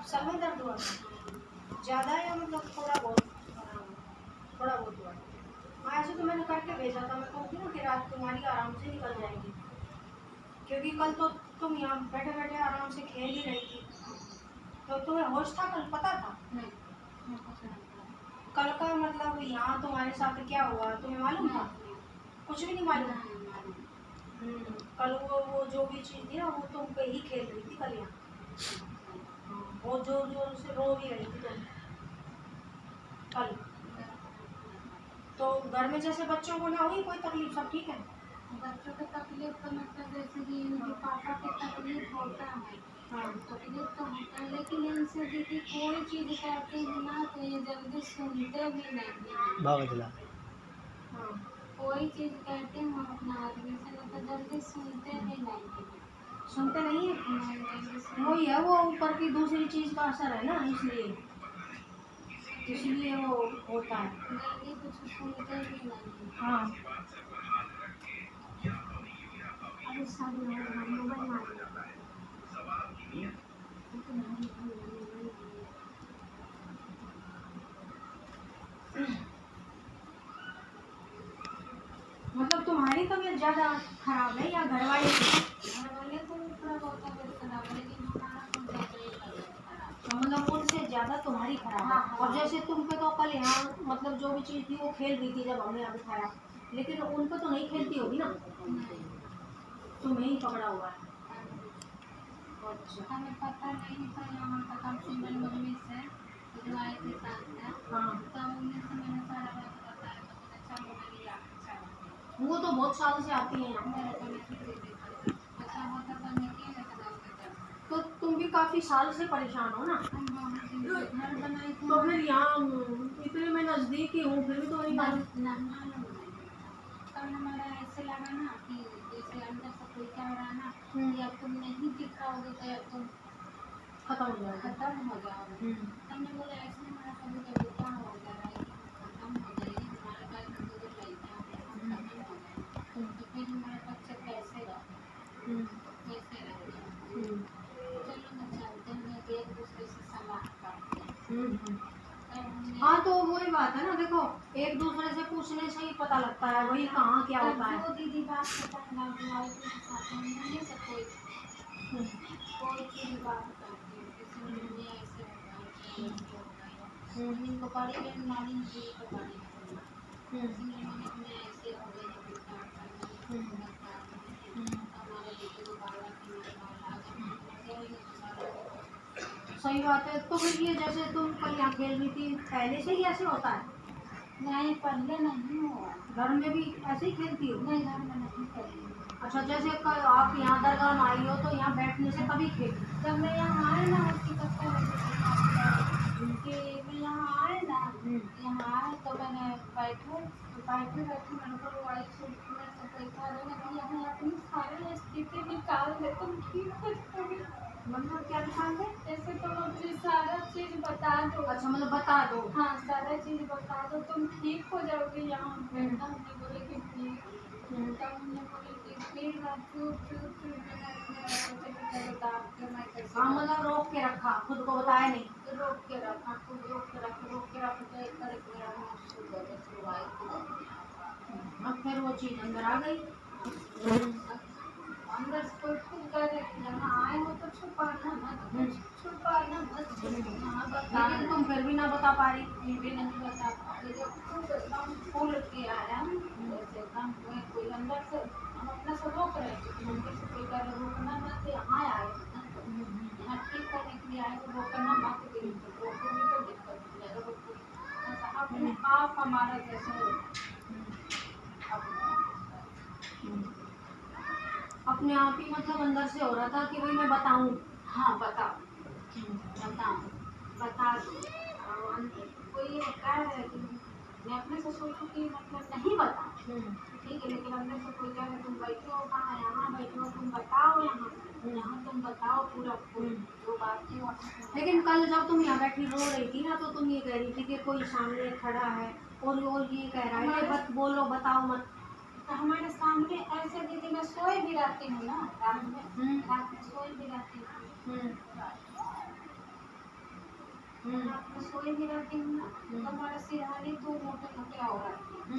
Sir में दर्द हुआ था ज़्यादा या मतलब थोड़ा बहुत? थोड़ा बहुत हुआ। हाँ ऐसे तो मैंने करके भेजा था, मैं कहूँगी ना कि रात तुम्हारी आराम से निकल जाएगी, क्योंकि कल तो तुम यहाँ बैठे बैठे आराम से खेल ही रही थी। तो तुम्हें होश था कल, पता था? नहीं, कल का मतलब यहाँ तुम्हारे साथ क्या हुआ तुम्हें मालूम था? कुछ भी नहीं मालूम? कल वो जो भी चीज़ थी ना वो तुम पे ही खेल रही थी कल यहाँ। वो जोर जोर से रो भी रही थी तुम कल। तो घर में जैसे बच्चों को ना हुई कोई तकलीफ, सब ठीक है? बच्चों को तकलीफ तो मतलब जैसे कि इनके पापा को तकलीफ होता है। हाँ तकलीफ तो होता है, लेकिन इनसे दीदी कोई चीज़ कहते हैं ना तो ये जल्दी सुनते भी नहीं हैं। बाबा हाँ कोई चीज़ कहते हैं हम अपना आदमी से ना तो जल्दी सुनते भी नहीं हैं। सुनते नहीं है। नहीं जल्दी सुन वही है, वो ऊपर की दूसरी चीज़ का असर है ना, इसलिए वो होता है। जल्दी कुछ सुनते भी नहीं। हाँ अरे सब लोग मोबाइल मार मतलब तुम्हारी तबीयत ज़्यादा खराब है या घर वाले की? घर वाले को भी थोड़ा बहुत तबीयत खराब है, लेकिन हमारा कुछ ज़्यादा ही तबीयत खराब है। तो मतलब उनसे ज़्यादा तुम्हारी खराब है। हाँ। और जैसे तुम पे तो कल यहाँ मतलब जो भी चीज़ थी वो खेल रही थी जब हमने यहाँ बिठाया, लेकिन उन पे तो नहीं खेलती होगी ना, तुम्हें ही पकड़ा हुआ है। अच्छा हमें पता नहीं था, यहाँ पता मेरी मम्मी से जो आए थे साथ में, हाँ। तो उन्हीं से मैंने सारा बात बताया तो मुझे चलो मेरी अच्छा वो तो बहुत साल से आती हैं यहाँ। मेरे को नहीं दीदी अच्छा होता तो मैं क्यों लेकर जाऊँगा। तो तुम भी काफ़ी साल से परेशान हो ना। घर बनाई थी तो फिर यहाँ इतने में नज़दीक ही हूँ फिर भी तो नहीं मालूम। कल हमारा ऐसे लगा ना कि जैसे अंदर से कोई क्या हो रहा है ना, या तुम नहीं दिख रहा होगे तो या तुम खत्म हो जाएगा। खत्म हो जाओगे। हमने बोला ऐसे हमारा कभी कभी क्या हो जा रहा है कि खत्म हो जाएगी, हमारे पास में तो लड़कियाँ खत्म हो जाएगी, तो फिर हमारे बच्चे कैसे रहे, कैसे रहे। चलो ना चलते हैं कि एक दूसरे से सलाह करते हैं। हाँ तो वही बात है ना, देखो एक दूसरे से पूछने से ही पता लगता है वही कहाँ क्या होता है। जो दीदी बात होता है ना बुआई के साथ में मम्मी से कोई चीज़ बात करती है, जैसे मम्मी ऐसे होगा या मम्मी को बड़ी बहन नानी जी को बड़ी मम्मी ऐसे हो गई है बेटा हमारे बेटे को बाबा की सही बात है। तो फिर ये जैसे तुम कल यहाँ खेल रही थी पहले से ही ऐसे होता है? नहीं पहले नहीं हुआ। घर में भी ऐसे ही खेलती हो? नहीं घर में नहीं खेलती। अच्छा जैसे कल आप यहाँ दरगाह में आई हो तो यहाँ बैठने से कभी खेली? जब मैं यहाँ आए ना उसकी कब कि मैं यहाँ आए ना, यहाँ आए तो मैंने बैठे मैंने को मोबाइल से पैसा देना कि यहाँ अपनी सारी स्थिति निकाल दे तुम ठीक हो जाओगे। मतलब क्या निकाल दे? जैसे तुम अपनी सारा चीज़ बता दो। अच्छा मतलब बता दो। हाँ सारा चीज़ बता दो तुम ठीक हो जाओगे यहाँ। हमने बोले कि ठीक, तब हमने बोले कि फिर हाँ मतलब रोक के रखा, खुद को बताया नहीं? रोक के रखा खुद रोक के रखा तो एक तरह की मेरा मुँह सूख गया शुरुआत। अब फिर वो चीज़ अंदर आ गई। अंदर से कोई खुद कह रहे कि यहाँ आए हो तो छुपाना मत हाँ बता। लेकिन तुम फिर भी ना बता पा रही। फिर भी नहीं बता पा रही, जब खुद एकदम फूल के आया जैसे एकदम कोई अंदर से हम अपने से रोक रहे थे, मम्मी से कोई कह रहे रोकना मत, यहाँ आए यहाँ ठीक करने के लिए आए तो रोकना मत, रोकोगे तो दिक्कत हो जाएगा। रोको अपने आप हमारा जैसे अपने आप ही मतलब अंदर से हो रहा था कि भाई मैं बताऊं। हाँ बताओ बता दो। कोई ये कह रहा है कि मैं अपने से सोचूं कि मतलब नहीं बता ठीक है, लेकिन अंदर से कोई कह रहा है तुम बैठे हो कहाँ, यहाँ बैठे हो तुम बताओ, यहाँ तुम बताओ पूरा जो बात थी वो। लेकिन कल जब तुम यहाँ बैठी रो रही थी ना तो तुम ये कह रही थी कि कोई सामने खड़ा है और वो ये कह रहा है कि बस बोलो बताओ मत। तो हमारे सामने ऐसे दीदी मैं सोई भी रहती हूँ ना रात में सोई भी रहती हूँ। रात में सोई भी रहती हूँ ना, तो हमारा सिरहानी 2 मोटे-मोटे और रहती है।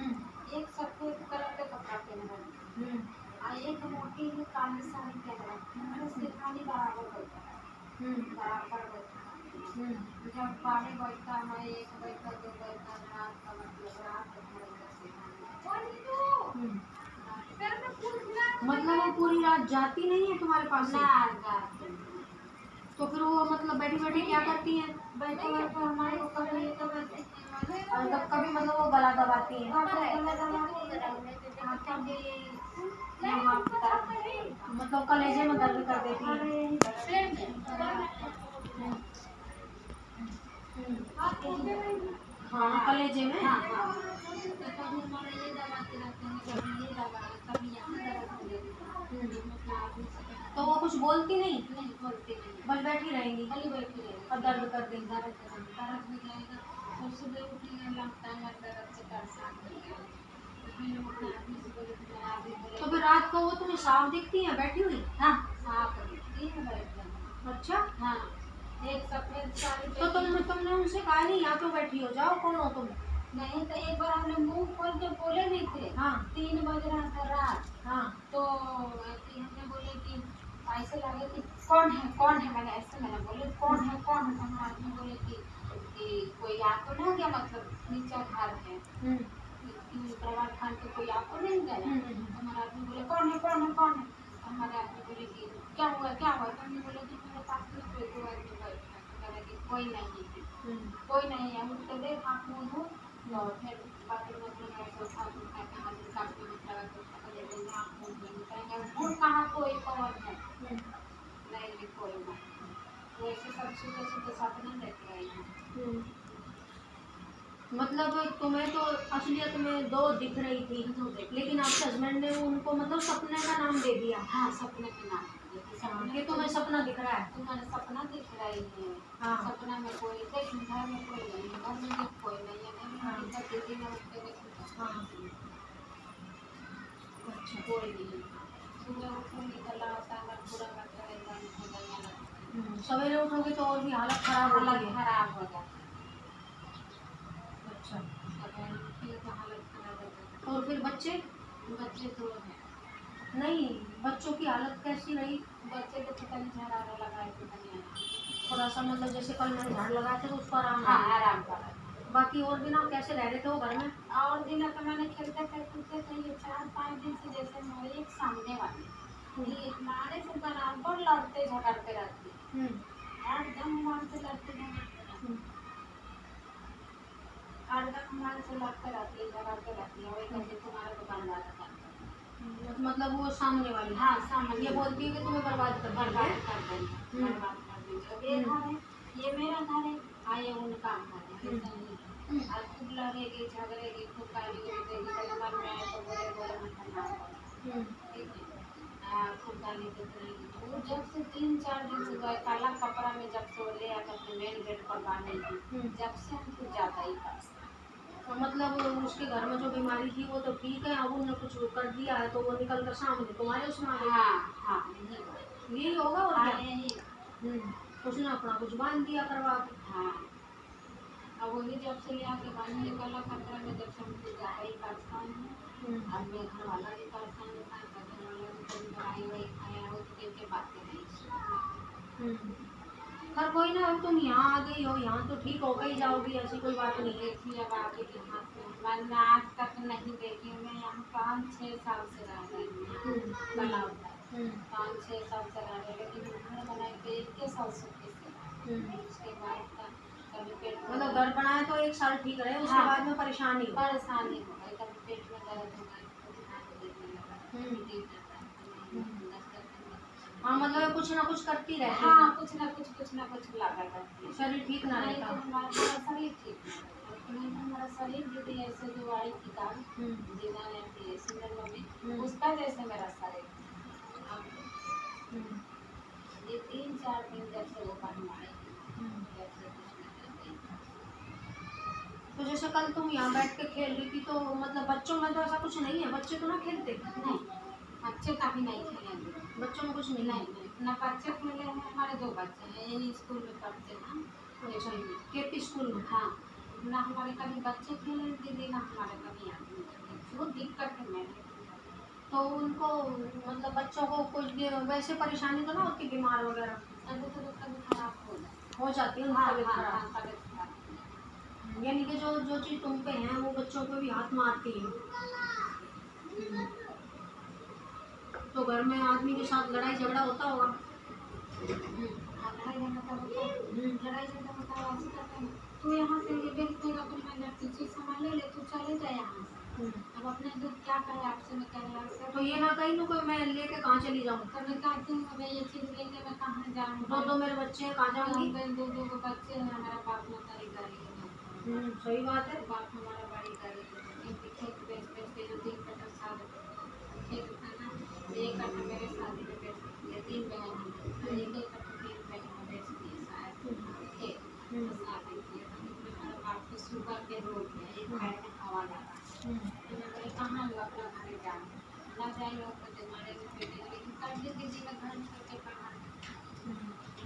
एक सफ़ेद कलर का कपड़ा पहने रहती है और एक मोटी ही काली साड़ी पहने रहती है। मेरा सिरहानी बराबर बैठा है, बराबर बैठा है। जब बारह बजता है, 1 बजता, 2 बजता, रात का मतलब रात तक मेरा सिरहानी। मतलब वो पूरी रात जाती नहीं है तुम्हारे पास से? ना जाती नहीं। तो फिर वो मतलब बैठी बैठी क्या करती हैं? बैठे-बैठे हमारे को कभी ये दबाती है, और कभी मतलब वो गला दबाती हैं? कभी यहाँ की तरफ मतलब कलेजे में दर्द कर देती है? हाँ, कलेजे में। हाँ, हाँ। तो कभी हमारा ये दबाते रहते हैं, कभी ये दबा, कभी यहाँ दर्द हो जाती है। मतलब आदमी से तो वो कुछ बोलती नहीं? नहीं बोलते नहीं, बस बैठी रहेंगी खाली बैठी रहेगी और दर्द कर देंगी? दर्द हो जाएगा। और सुबह उठेंगे लगता है दर्द से परेशान हो गया। तो फिर हम अपने आदमी से बोले कि आदमी बोले तो फिर रात को वो तुम्हें साफ दिखती है बैठी हुई? हाँ साफ दिखती है बैठ जाना। अच्छा, हाँ, एक सफेद साड़ी तो तुमने उनसे कहा नहीं यहाँ तो बैठी हो, जाओ, कौन हो तुम? नहीं तो एक बार हमने मुंह खोल के बोले नहीं थे। हाँ 3 बज रहा था रात, हाँ तो हमने बोले कि ऐसे लगे कि कौन है, मैंने ऐसे मैंने बोले कौन है, तो हमारे आदमी बोले कि कोई आ तो नहीं गया, मतलब नीचा घर है प्रभात खान के, कोई आ तो नहीं गया। हमारे आदमी बोले कौन है। हमारे आदमी बोले कि क्या हुआ। तो हमने बोले कि मेरे पास में कोई 2 आदमी बैठा है। तो बोला कि कोई नहीं है। उठ के देख आप मुँह तो फिर बाथरूम में सोफा उठा के हाथ काटने में लगा तो पकड़ लेंगे आप मुँह कहाँ कोई कौन है, नहीं कोई नहीं। वैसे सब सुबह सपना देख रहे हैं। मतलब तुम्हें तो असलियत में 2 दिख रही थी, लेकिन आपके हस्बैंड ने उनको मतलब सपने का नाम दे दिया। हाँ सपने के नाम कि तुम्हें सपना दिख रहा है। तुम्हारा सपना दिख रही है। हाँ। सपना में कोई देख, घर में कोई नहीं है, घर में देख कोई नहीं है, दीदी ने उठते देखा हाँ अच्छा, कोई नहीं। सुबह उठूंगी तो लाता है पूरा बच्चा एकदम हो जाएगा। सवेरे उठोगे तो और भी हालत खराब हो हालत गई है। खराब हो जाती अच्छा, है, तो हालत खराब हो जाती और फिर बच्चे? है। बच्चे 2 हैं। नहीं, बच्चों की हालत कैसी रही? बच्चे को पता नहीं झरारा लगाए थे बनिया। थोड़ा सा मतलब जैसे कल मैंने झाड़ लगाए थे तो उसको आराम हाँ है। आराम कर। बाकी और दिन आप कैसे रह रहे थे वो घर में? और दिन तो मैंने खेलते थे कूदते थे, ये 4-5 दिन से जैसे मेरे एक सामने वाले ये मारे से बराबर लड़ते झगड़ते रहते एकदम हमारे से लड़ते झगड़ते हमारे से लड़ते रहती झगड़ते रहती है। वही कहते तुम्हारा दुकानदार था। मतलब वो सामने वाली? हाँ सामने ये बोलती है कि तुम्हें बर्बाद कर बर्बाद देंगे। कर देंगे, बर्बाद कर देंगे। अब ये घर है, ये मेरा घर है, आए उनका घर है। और खूब लड़ेगी झगड़ेगी, खूब गाली देगी, कभी मन में आए तो बोले मत ना, ठीक है। खूब गाली देती रहेगी। वो जब से 3-4 दिन से गए काला कपड़ा में, जब से वो ले आकर अपने मेन गेट पर बांधेगी, जब से हमको जाता ही पास। मतलब उसके घर में जो बीमारी थी वो तो ठीक है, अब उन्होंने कुछ कर दिया है तो वो निकल कर सामने तुम्हारे उसमें आ गई। हाँ यही होगा और क्या? यही उसने अपना कुछ बांध दिया करवा के। हाँ। अब वही जब से ले आके बांधने काला कपड़ा में, जब से हमको जाता ही परेशान है। अब मेरे घर वाला भी परेशान था, घर वाला भी कभी दवाई वही खाया हो तो के बातें नहीं। पर कोई ना, अब तुम यहाँ आ गई हो, यहाँ तो ठीक हो गई जाओगी, ऐसी कोई बात नहीं है। देखिए अब आगे के हाथ में मैंने आज तक नहीं देखी। मैं यहाँ 5-6 साल से रह रही हूँ बनाओ 5-6 साल से रह रही, लेकिन घर बनाए तो 1 साल से उसके बाद कभी पेट मतलब घर बनाए तो 1 साल ठीक रहे, उसके बाद में परेशानी हो गई, कभी पेट में दर्द हो गई। हाँ, मतलब कुछ ना कुछ करती रहती। हाँ कुछ ना कुछ लगा करती है। शरीर ठीक ना नहीं रहता। तो हमारा शरीर ठीक नहीं, हमारा शरीर दीदी ऐसे जो आई थी काम जिना ने थी सिंगल मम्मी, उसका जैसे मेरा शरीर। ये 3-4 दिन जब से वो काम आई जब से कुछ नहीं तो जैसे कल तुम यहाँ बैठ के खेल रही थी तो मतलब बच्चों में तो ऐसा कुछ नहीं है, बच्चे तो ना खेलते? नहीं बच्चे काफी नहीं खेलेंगे, बच्चों में कुछ नहीं है। नहीं ना बच्चे खेले हैं। हमारे 2 बच्चे हैं, यही स्कूल में पढ़ते हैं, अच्छा, केपी स्कूल में? हाँ, ना हमारे कभी बच्चे खेले दीदी, ना हमारे कभी आदमी खेले, वो दिक्कत है मेरे। तो उनको मतलब बच्चों को कुछ भी वैसे परेशानी तो ना होती, बीमार वगैरह तबीयत कभी खराब हो जाती है हाँ उनकी तबीयत हाँ खराब? हाँ, तबीयत खराब। यानी कि जो जो चीज़ तुम पे है वो बच्चों पे भी हाथ मारती है। तो घर में आदमी के साथ लड़ाई झगड़ा होता होगा? हाँ, लड़ाई झगड़ा होता है, लड़ाई झगड़ा होता है, ऐसे करते हैं तू यहाँ से ये बेच देगा, तो मैं लड़की चीज सामान ले ले, तू चले जाए यहाँ से। अब अपने जो क्या कहे आपसे, मैं कह रहा तो ये ना कहीं कोई मैं लेके कहाँ चली जाऊँ? तो मैं कहती हूँ मैं ये चीज लेके मैं कहाँ जाऊँ, दो मेरे बच्चे हैं, कहाँ जाऊँगी? दो दो को बच्चे हैं, हमारा बाप मतारी करेगा। सही बात है। बाप हमारा बड़ी करेगा, क्योंकि खेत बेच बेच के जो 3 कट्ठा साल खेत था ना, 1 कट्ठा मेरे शादी में बेच दिया, 3 बहन हैं, 1 कट्ठा 3 बहन में बेच दिए शायद खेत, तो शादी किए। हमारे बाप की शुगर के रोग है, एक पैर में हवा लगा, तो मैं बोले कहाँ लो अपना घर जाए, ना जाएंगे तो तुम्हारे बेटे, लेकिन कर दीजिए मैं घर में करके पढ़ा।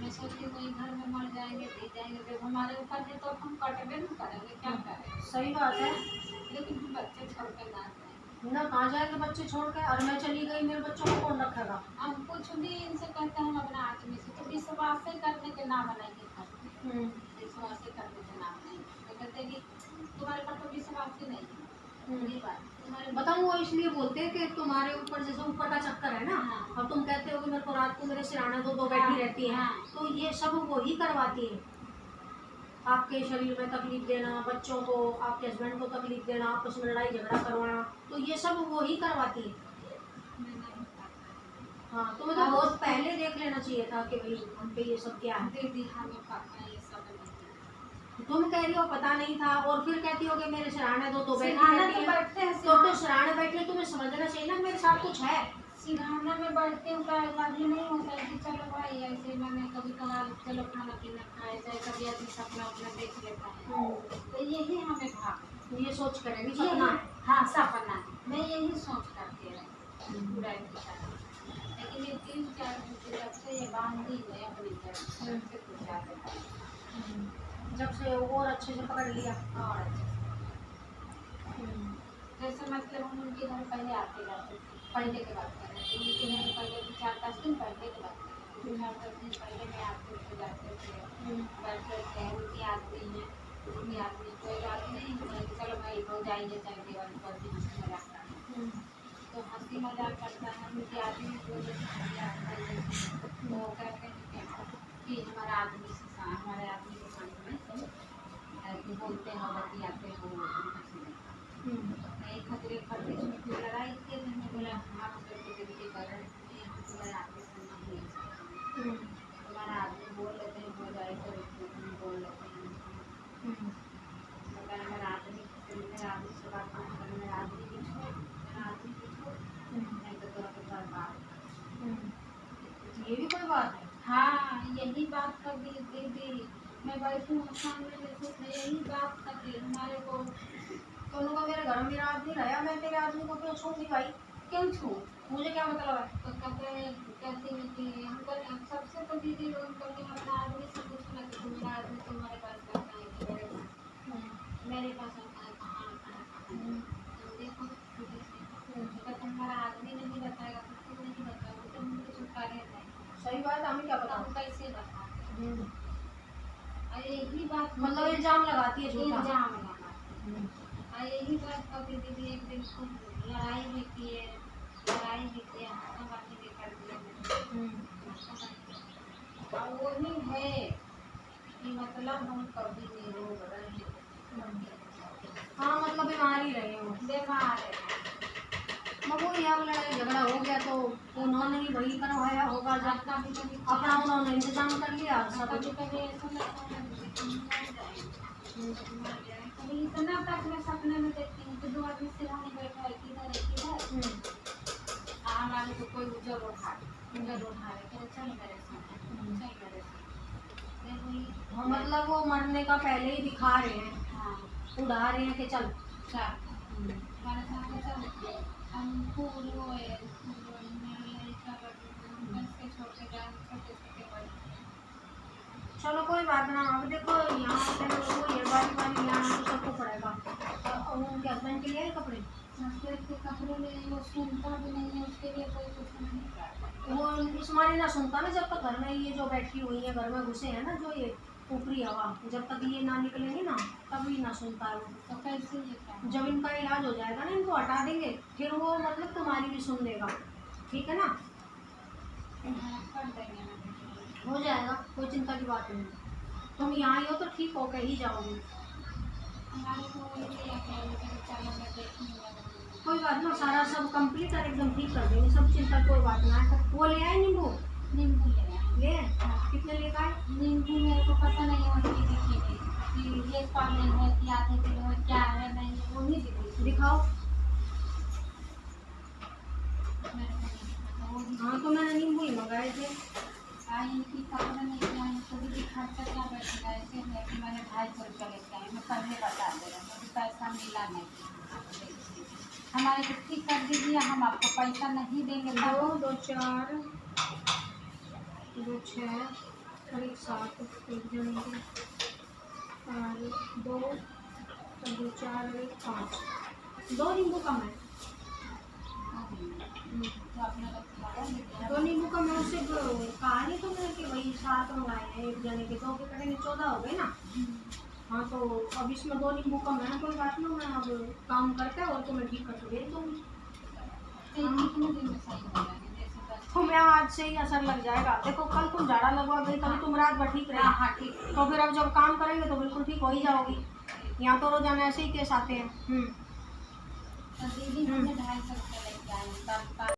मैं सोचती हूँ घर में मर जाएंगे, दे जाएंगे, जब हमारे ऊपर है तो हम कटबे न करेंगे, क्या करें। सही बात है। लेकिन हम बच्चे छोड़ कर ना जाए ना, कहाँ जाएंगे बच्चे छोड़ के? और मैं चली गई, मेरे बच्चों को कौन रखेगा? हम कुछ भी इनसे कहते हैं हम अपना आदमी से, तो विश्वास करने के ना बनाएंगे घर में, विश्वास करने के ना बनाएंगे, तो कहते हैं कि तुम्हारे पर तो विश्वास ही नहीं है, ये बात तुम्हारे बताऊँ, वो इसलिए बोलते हैं कि तुम्हारे ऊपर जैसे ऊपर का चक्कर है ना, और तुम कहते हो कि मेरे को रात को मेरे सिराने दो बैठी रहती है, तो ये सब वो ही करवाती है। आपके शरीर में तकलीफ देना, बच्चों को, आपके हस्बैंड को तकलीफ देना, आपस में लड़ाई झगड़ा करवाना, तो ये सब वो ही करवाती है। हाँ, तुम्हें तो बहुत पहले देख लेना चाहिए था कि भाई हम पे ये सब क्या है। दीदी हमें पता ये सब नहीं, तुम कह रही हो पता नहीं था, और फिर कहती हो कि मेरे सिराने दो तो बैठी सिरहाना रहती तो है। बैठते हैं, तो सिराने बैठे, तुम्हें समझना चाहिए ना मेरे साथ कुछ है। सिरहाना में बैठते हैं, का अभी नहीं होता है कि चलो भाई ऐसे मैंने कभी कभार चलो खाना पीना खाए जाए, कभी आदमी सपना अपना देख लेता है, तो यही हमें भाग ये सोच करेंगे ये सपना है। हाँ सपना है, मैं यही सोच करके रही पूरा इंतजार। लेकिन ये 3-4 दिन से जब से ये बांधी है अपनी तरफ से कुछ ज्यादा है, जब से और अच्छे से पकड़ लिया। और अच्छे से जैसे मतलब हम उनके घर पहले आते जाते थे, पहले की बात कर रहे थे, उनके घर पहले 4-5 दिन पहले की बात कर रहे थे, 4-5 दिन पहले में आते थे जाते थे, बैठते थे, उनकी आदमी है, उनकी आदमी कोई बात नहीं, कि चलो भाई हो जाएंगे चाहे दिवाली पर भी हंसी मजाक करते, तो हंसी मजाक करता है, उनकी आदमी बोले तो कहते हैं कि हमारा आदमी से हमारे आदमी के सामने कि बोलते हैं बतियाते हो नहीं, खतरे खतरे में कोई लड़ाई के नहीं, बोला आप करके देखिए कारण तुम्हारे आदमी से नहीं ले सकते, तुम्हारा आदमी बोल लेते हैं हो जाए तो बोल लेते हैं, मेरा आदमी से बात नहीं करें, मेरा आदमी भी छोड़, मेरा आदमी भी छोड़, नहीं तो तोरा के पास बात। ये भी कोई बात है? हाँ, यही बात कर दी दीदी, मैं बैठी हूँ सामने जैसे यही बात कर दी हमारे को, दोनों का मेरे घर में मेरा आदमी रहा, मैं तेरे आदमी को क्यों छूंगी भाई? क्यों छू, मुझे क्या मतलब है? तो कहते हैं कि हमको सबसे तो दीदी रोज करके अपना आदमी से पूछना कि तुम्हारा आदमी तुम्हारे पास करता है कि मेरे पास आता है, कहाँ आता है, देखो अगर तुम्हारा आदमी नहीं बताएगा तो तुम नहीं बताओगे तो हमको छुटकारे जाए। सही बात, हमें क्या पता? हम कैसे बता, और यही बात मतलब इल्जाम लगाती है, झूठा इल्जाम लगाती है, और यही बात कभी दीदी एक दिन खूब लड़ाई भी किए, लड़ाई भी किए, हाथापाई भी कर दिए, और वही है कि मतलब हम कभी निरोग रहे, हाँ मतलब बीमार ही रहे हो, बीमार है, मगर यहाँ लड़ाई झगड़ा हो गया तो उन्होंने ही वही करवाया होगा, जब कभी कभी अपना उन्होंने इंतजाम कर लिया सब। कभी कभी ऐसा लगता है कभी इतना तक मैं सपने में देखती हूँ कि 2 आदमी सिरहाने बैठा है, किधर है किधर, हमारे को कोई उजर उठा रहे, चल मेरे साथ, चल मेरे साथ, हाँ, मतलब वो मरने का पहले ही दिखा रहे हैं, हाँ उड़ा रहे हैं कि चल चल हमारे साथ चल, हम फूल रोए, मेरा लड़का छोटे छोटे चलो कोई बात ना, अब देखो यहाँ पे वो ये बारी बारी यहाँ तो सबको पड़ेगा। और उनके हस्बैंड के लिए कपड़े, हस्बैंड के कपड़े ले, वो सुनता भी नहीं है, उसके लिए कोई कुछ नहीं करता। वो उस्मानी ना सुनता ना, जब तक घर में ये जो बैठी हुई है, घर में घुसे हैं ना जो ये ऊपरी हवा, जब तक ये ना निकलेंगे ना तभी ना सुनता है वो। तो कैसे ये क्या जब इनका इलाज हो जाएगा ना, इनको हटा देंगे, फिर वो मतलब तुम्हारी भी सुन लेगा, ठीक है ना? कर देंगे ना। हो जाएगा, कोई चिंता की बात नहीं। तुम यहाँ ही हो तो ठीक हो के ही जाओगे। हमारे को ये अकेले के चलो मैं देखूँगा। कोई बात ना, सारा सब कंप्लीट और एकदम ठीक कर देंगे, सब चिंता कोई बात ना है। वो ले आए नींबू? नींबू ले आए। ले कितने ले आए? नींबू मेरे को पता नहीं है, वही दिखी नहीं कि ये पानी है कि आधे किलो है, क्या है नहीं, वो नहीं दिखी। दिखाओ। मेरे को नहीं पता, वो हाँ तो मैंने नींबू ही मंगाए थे। आई इनकी कपड़ा नहीं किया, इनको भी दिखा कर क्या बैठेगा। ऐसे है कि मैंने 250 रुपये लेके आई, मैं पहले बता दे रहा हूँ, मुझे पैसा मिला नहीं। हमारे को ठीक कर दीजिए, हम आपको पैसा नहीं देंगे। 2 2 4 2 6 और 1 7 एक जन के, और 2 और 2 4 और 1 5, 2 नींबू कम है। तो आपने रखा है 2 नींबू कम है, उससे कहा नहीं तुमने कि भाई 7 मंगाए हैं, एक जने के 2 के करेंगे 14 हो गए ना। हाँ तो अब इसमें 2 नींबू कम है, कोई बात नहीं, मैं अब काम करके और तुम्हें ठीक करके भेज दूँगी। कितने दिन में सही हो जाएंगे? जैसे बस तुम्हें आज से ही असर लग जाएगा। देखो कल तुम झाड़ा लगवा गई, कभी तुम रात भर ठीक रहे। हाँ ठीक। तो फिर अब जब काम करेंगे तो बिल्कुल ठीक हो ही जाओगी। यहाँ तो रोजाना ऐसे ही केस आते हैं। तो दीदी हमने 250 रुपये लेके आए,